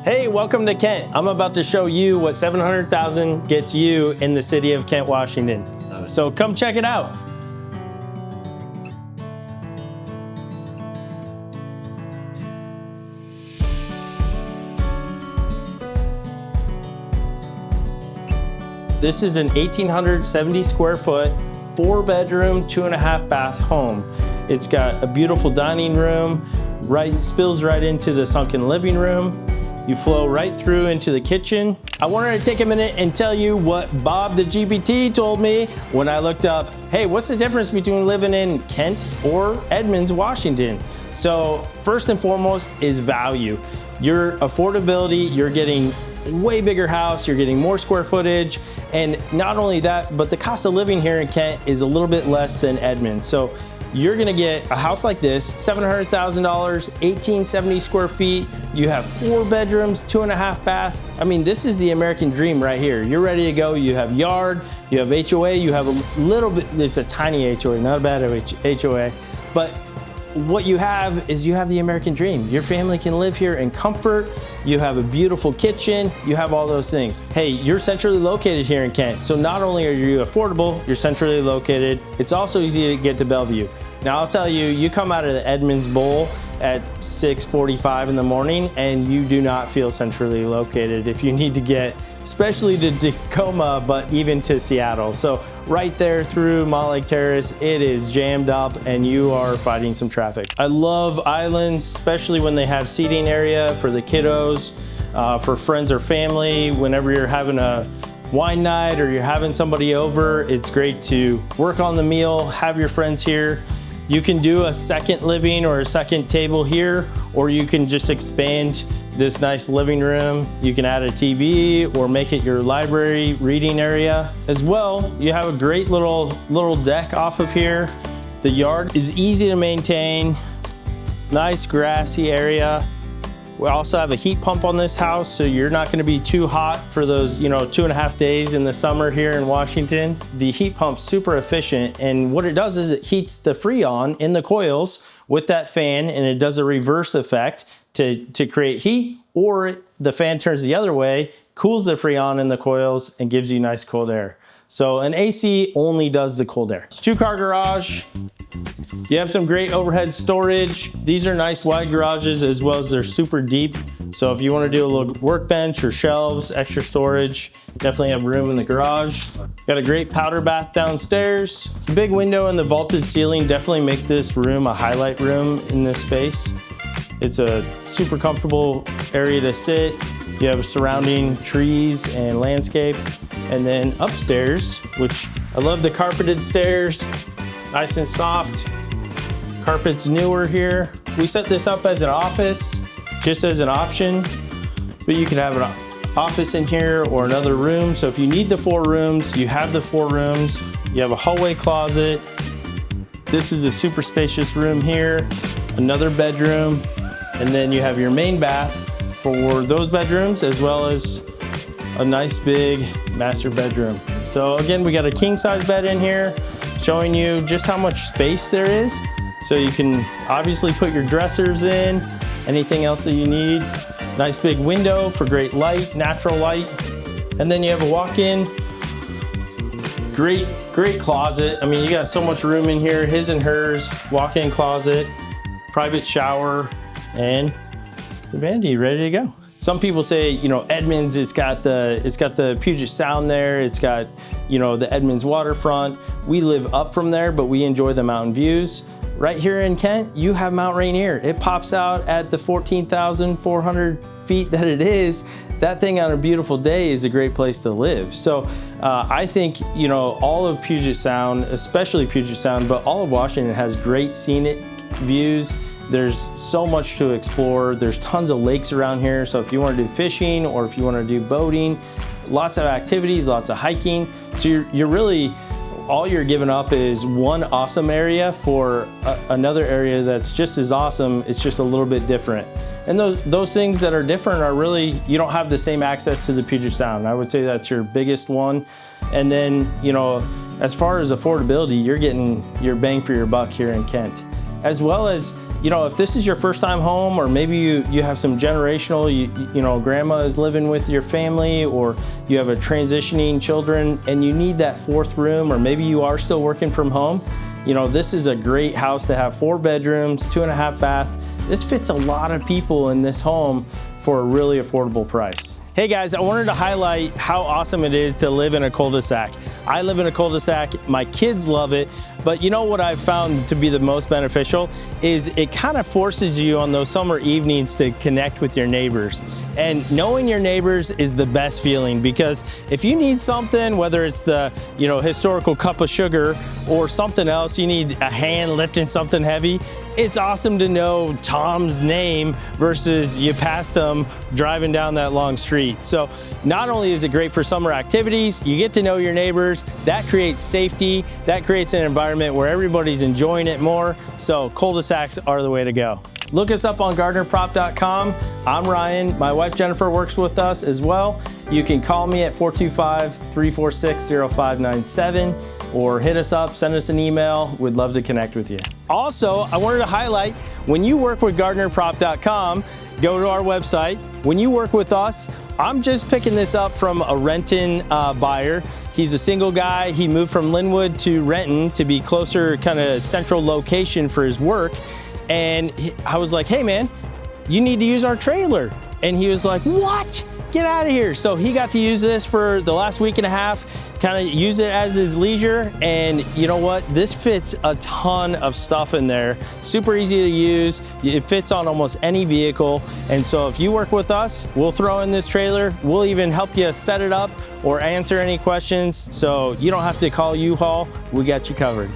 Hey, welcome to Kent. I'm about to show you what $700,000 gets you in the city of Kent, Washington. So come check it out. This is an 1,870 square foot, 4-bedroom, 2.5 bath home. It's got a beautiful dining room, spills right into the sunken living room. You flow right through into the kitchen. I wanted to take a minute and tell you what Bob the GPT told me when I looked up, hey, what's the difference between living in Kent or Edmonds, Washington? So first and foremost is value. Your affordability, you're getting way bigger house, you're getting more square footage, and not only that, but the cost of living here in Kent is a little bit less than Edmonds. So you're gonna get a house like this, $700,000, 1,870 square feet. You have 4 bedrooms, 2.5 bath. I mean, this is the American dream right here. You're ready to go. You have yard, you have HOA, you have a little bit, it's a tiny HOA, not a bad HOA, but what you have is you have the American dream. Your family can live here in comfort. You have a beautiful kitchen. You have all those things. Hey, you're centrally located here in Kent. So not only are you affordable, you're centrally located. It's also easy to get to Bellevue. Now I'll tell you, you come out of the Edmonds Bowl at 6:45 in the morning and you do not feel centrally located if you need to get, especially to Tacoma, but even to Seattle. So right there through Mont Lake Terrace, it is jammed up and you are fighting some traffic. I love islands, especially when they have seating area for the kiddos, for friends or family. Whenever you're having a wine night or you're having somebody over, it's great to work on the meal, have your friends here. You can do a second living or a second table here, or you can just expand this nice living room. You can add a TV or make it your library reading area. As well, you have a great little deck off of here. The yard is easy to maintain, nice grassy area. We also have a heat pump on this house, so you're not gonna be too hot for those 2.5 days in the summer here in Washington. The heat pump's super efficient, and what it does is it heats the Freon in the coils with that fan, and it does a reverse effect to create heat, or the fan turns the other way, cools the Freon in the coils, and gives you nice cold air. So an AC only does the cold air. 2-car garage. You have some great overhead storage. These are nice wide garages, as well as they're super deep. So if you want to do a little workbench or shelves, extra storage, definitely have room in the garage. Got a great powder bath downstairs. Big window and the vaulted ceiling definitely make this room a highlight room in this space. It's a super comfortable area to sit. You have surrounding trees and landscape. And then upstairs, which I love the carpeted stairs, nice and soft. Carpet's newer here. We set this up as an office, just as an option, but you can have an office in here or another room. So if you need the 4 rooms, you have the 4 rooms. You have a hallway closet. This is a super spacious room here, another bedroom, and then you have your main bath for those bedrooms, as well as a nice big master bedroom. So again, we got a king size bed in here, showing you just how much space there is. So you can obviously put your dressers in, anything else that you need. Nice big window for great light, natural light. And then you have a walk-in, great closet. I mean, you got so much room in here, his and hers, walk-in closet, private shower, and the vanity ready to go. Some people say, Edmonds, it's got the Puget Sound there. It's got, the Edmonds waterfront. We live up from there, but we enjoy the mountain views. Right here in Kent, you have Mount Rainier. It pops out at the 14,400 feet that it is. That thing on a beautiful day is a great place to live. So I think, all of Puget Sound, especially Puget Sound, but all of Washington has great scenic views. There's so much to explore. There's tons of lakes around here. So if you want to do fishing or if you want to do boating, lots of activities, lots of hiking. So you're really, all you're giving up is one awesome area for another area that's just as awesome. It's just a little bit different. And those things that are different are really, you don't have the same access to the Puget Sound. I would say that's your biggest one. And then, as far as affordability, you're getting your bang for your buck here in Kent. As well as you know, if this is your first time home, or maybe you have some generational, you know, grandma is living with your family, or you have a transitioning children and you need that fourth room, or maybe you are still working from home, you know, this is a great house to have. 4 bedrooms, 2.5 bath. This fits a lot of people in this home for a really affordable price. Hey guys, I wanted to highlight how awesome it is to live in a cul-de-sac. I live in a cul-de-sac, my kids love it, but you know what I've found to be the most beneficial is it kind of forces you on those summer evenings to connect with your neighbors. And knowing your neighbors is the best feeling, because if you need something, whether it's the, you know, historical cup of sugar or something else, you need a hand lifting something heavy, it's awesome to know Tom's name versus you passed him driving down that long street. So not only is it great for summer activities, you get to know your neighbors, that creates safety, that creates an environment where everybody's enjoying it more. So cul-de-sacs are the way to go. Look us up on GardnerProp.com. I'm Ryan. My wife Jennifer works with us as well. You can call me at 425-346-0597 or hit us up, send us an email. We'd love to connect with you. Also, I wanted to highlight, when you work with GardnerProp.com, go to our website. When you work with us, I'm just picking this up from a Renton buyer. He's a single guy. He moved from Linwood to Renton to be closer, kind of central location for his work. And I was like, hey man, you need to use our trailer. And he was like, what? Get out of here. So he got to use this for the last week and a half, kind of use it as his leisure. And you know what? This fits a ton of stuff in there. Super easy to use. It fits on almost any vehicle. And so if you work with us, we'll throw in this trailer. We'll even help you set it up or answer any questions. So you don't have to call U-Haul. We got you covered.